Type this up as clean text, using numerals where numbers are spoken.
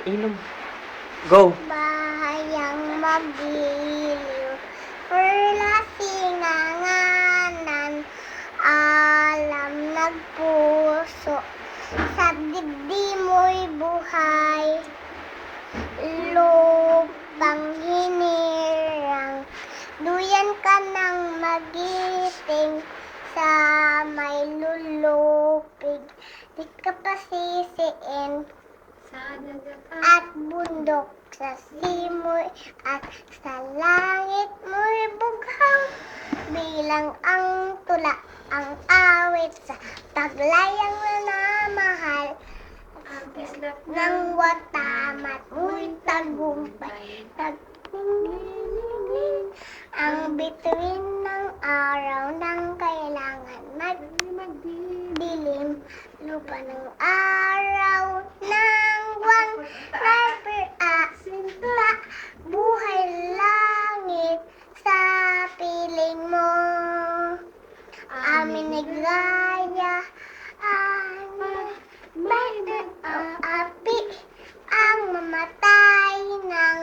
Inom. Go. Bahayang magiliw, perlasinganganan, alam nagpuso, sa dibdi mo'y buhay, lupang hinirang, duyan ka ng magiting, sa may lulupig, di ka pasisiin, at bundok sa simoy at sa langit mo'y bughang bilang ang tula ang awit sa paglayang nanamahal ng watamat mo'y tagumpay tagniningning ang bituin ng araw ng kailangan magdilim lupa ng araw ng buwan sinta buhay langit sa piling mo amin naglaya may api ang mamatay ng